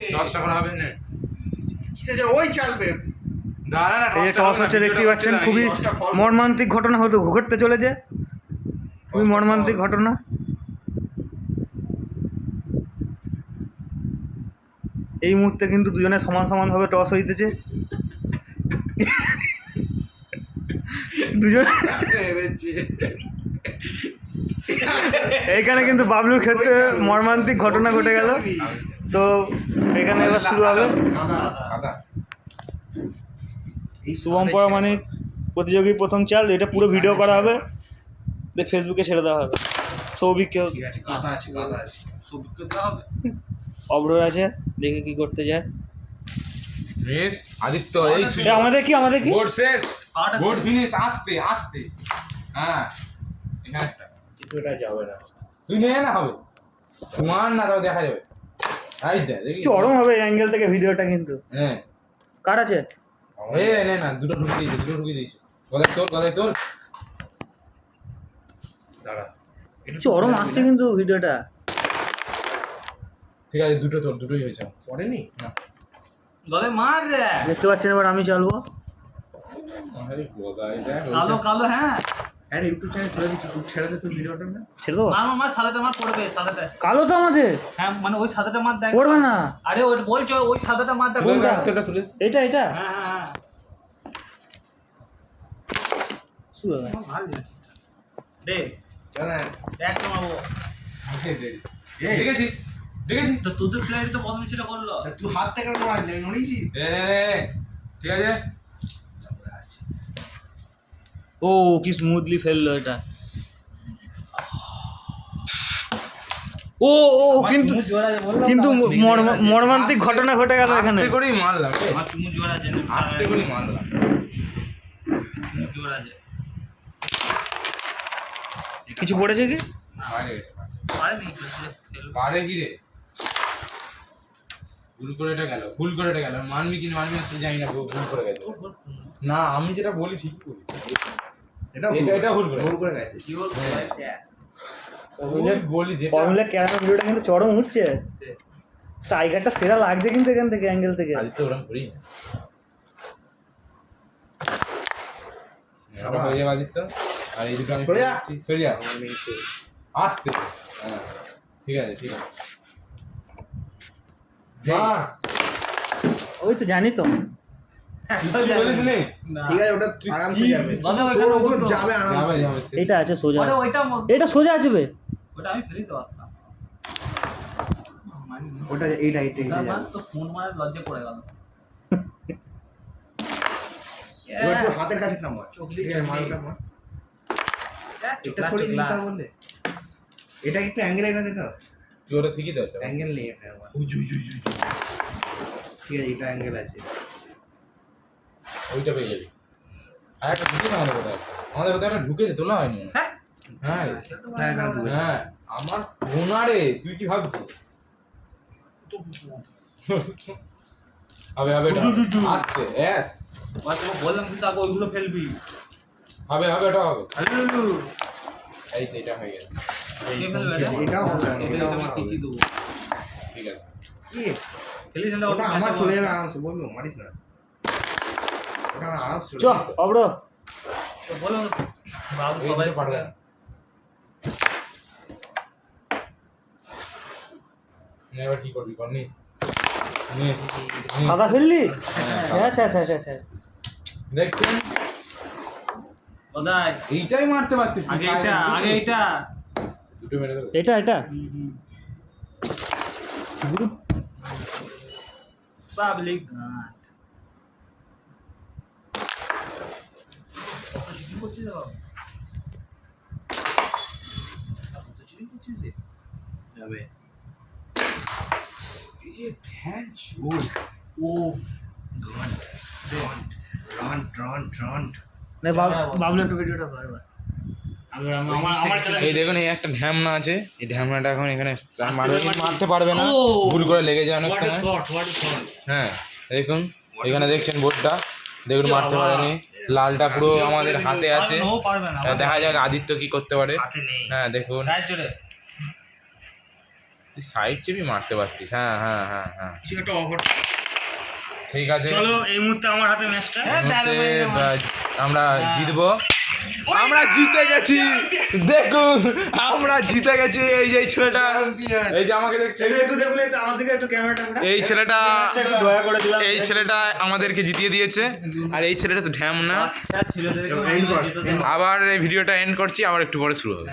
10টা করা হবে না কিসে যে ওই চালবে দাঁড়া না এই টস হচ্ছে দেখতে পাচ্ছেন, খুবই মর্মান্তিক ঘটনা ঘটতে চলেছে, খুবই মর্মান্তিক ঘটনা। এই মুহূর্তে কিন্তু দুজনে সমান সমানভাবে টস হইতেছে। দুজন এইখানে কিন্তু বাবলুর ক্ষেত্রে মর্মান্তিক ঘটনা ঘটে গেল। তো এখানে এবার শুরু হবে শুভম পরামানিক প্রতিযোগী প্রথম চাল। এটা পুরো ভিডিও করা হবে, ফেসবুকে ছেড়ে দেওয়া হবে। সৌভিককেও অব্র আছে, দেখে কি করতে যায়। রেস আদিত্য এই আমাদের কি বোর্ড শেষ, বোর্ড ফিনিশ। আস্তে আস্তে, হ্যাঁ এখানে একটা কিছুটা যাবে না, তুই নে না হবে তোমার না, তবে দেখা যাবে। এই দেখি চরম হবে অ্যাঙ্গেল থেকে ভিডিওটা কিন্তু। হ্যাঁ কার আছে? এ নে না, দুটো ঢুকিয়ে দিয়েছে গলায় তোল দাঁড়া, চরম আসছে কিন্তু ভিডিওটা। ঠিক আছে, দুটোই হয়েছে। পড়েনি না গলায় মার রে, দেখতে পাচ্ছেন। এবার আমি চালবো। আরে গলায় দেখ কালো কালো। হ্যাঁ আরে ইউটিউব চ্যানেল ছেড়ে দিচ্ছি, তুই ছেড়ে দে তুই ভিডিওটা না। ছেড়ে দেবো? মার মার সাদাটা মার পড়বে, সাদাটা। কালো তো আমাদের। হ্যাঁ মানে ওই সাদাটা মার দেখ। পড়বে না। আরে ওই বলছো ওই সাদাটা মার দেখ। তুলে এটা হ্যাঁ হ্যাঁ হ্যাঁ শুরু হবে। ভালো দে জানা দেখ তো মারবো। দেখেছিস তো তোদের প্লেয়ার তো প্রথমে ছিল করলো। তুই হাত থেকে নড়িয়েছি। নে ঠিক আছে। ও কি স্মুথলি ফেললো এটা। ও কিন্তু মর্মান্তিক ঘটনা ঘটে গেল এখানে। আস্তে করেই মারলাম, আমার চুমু জোড়া আছে, আস্তে করেই মারলাম। চুমু জোড়া আছে। কিছু পড়েছে কি? বাইরে গেছে, পারে নি পারে কি রে? ভুল করে এটা গেল। মানবি কি মানবি না জানি না, ভুল করে গেছে। না আমি যেটা বলি ঠিকই বলি। এটা ভুল করে গেছে। কি বল বলি যে ফর্মুলা ক্যামেরা ভিডিওটা কিন্তু চরম উঠছে। স্ট্রাইকারটা সেরা লাগছে কিন্তু এখান থেকে, অ্যাঙ্গেল থেকে। আজ তো ওরকম করি এটা হয়ে যাবে আদিত্য। আর এই দুটো আমি সরে যা আস্তে। হ্যাঁ ঠিক আছে মার। ওই তো জানি তো। কিছু বলিস নি? ঠিক আছে, ওটা আরামসে যাবে। তোর ওগুলো যাবে আরামসে। যাবে। এটা আছে সোজা আরে আছে। ওইটা এটা সোজা আছে বে। ওটা আমি ফেলি তো পারতাম। ওটা এইটা মার তো ফোন মারার লজ্জা পড়ে গেল। এবার তোর হাতের কাছে নাম্বার চকলি ঠিক আছে, মারটা মার। এটা সরিয়ে দিতে বললে, এটা একটু অ্যাঙ্গেল এটা দেখো। তুই ওটা ঠিকই তো আছে। অ্যাঙ্গেল নেই এটা আমার। ঠিক আছে, এটা অ্যাঙ্গেল আছে। ওইটা পেয়ে যাবি। আর একটা ঢুকে না আমাদের কোথায় একটা ঢুকেছে, তোলা হয়নি। হ্যাঁ হ্যাঁ হ্যাঁ এখানে ঢুকে। হ্যাঁ আমার বোনা রে, তুই কি ভাবছিস? হবে এটা আস্তে এস বাস ও বললাম কিন্তু আগে ওইগুলো ফেলবি। হবে এটা হবে। হ্যালো এই যে এটা হয়ে গেছে। কে ফেলবে রে? এটাও হবে না, এটা এটাও আমি আমার টিচি হবে। দেবো। ঠিক আছে কি খেলিস না ওটা আমার চলে যাবে আরামসে, বলবো মারিস না। ওটা আমার আরামসে চলে চ যাবে। অব্র। তো বললাম বাবু এই সবাই দুটো পারবে না। নে এবার কি করবি করনি নে সাদা ফেললি? আচ্ছা দেখছেন কোথায়? এইটাই মারতে পারতিস আগে এটা দুটো মেরে দেবো। এটা পাবলিক যাবে। এই যে ফ্যান চোর ও রান। বাবলু একটু ভিডিওটা করবে। এই দেখুন এই একটা ঢ্যামনা আছে, এই ঢ্যামনাটা এখন এখানে মারতে পারবে না, ভুল করে লেগে যায় অনেক সময়। হ্যাঁ দেখুন এখানে দেখছেন বোর্ডটা, দেখুন মারতে পারেনি, লালটা পুরো আমাদের হাতে আছে। দেখা যাক আদিত্য কি করতে পারে। হাতে নেই। হ্যাঁ দেখুন রাইট জোরে তুই সাইড চেপি মারতে পারতিস। হ্যাঁ হ্যাঁ হ্যাঁ হ্যাঁ কিছু একটা অফার। ঠিক আছে। চলো এই মুহূর্তে আমার হাতে ম্যাচটা। এই মুহূর্তে আমরা জিতবো। আমরা জিতে গেছি, দেখুন আমরা জিতে গেছি। এই যে এই ছেলেটা, এই যে আমাকে দেখছে, একটু দেখুন, একটু আমার দিকে একটু ক্যামেরাটা এই ছেলেটা, একটু দয়া করে দিলাম। এই ছেলেটা আমাদেরকে জিতিয়ে দিয়েছে। আর এই ছেলেটা ঢ্যাম না। ছেলেদেরকে End কর, জিতে দেবো। আবার এই ভিডিওটা এন্ড করছি, আবার একটু পরে শুরু হবে।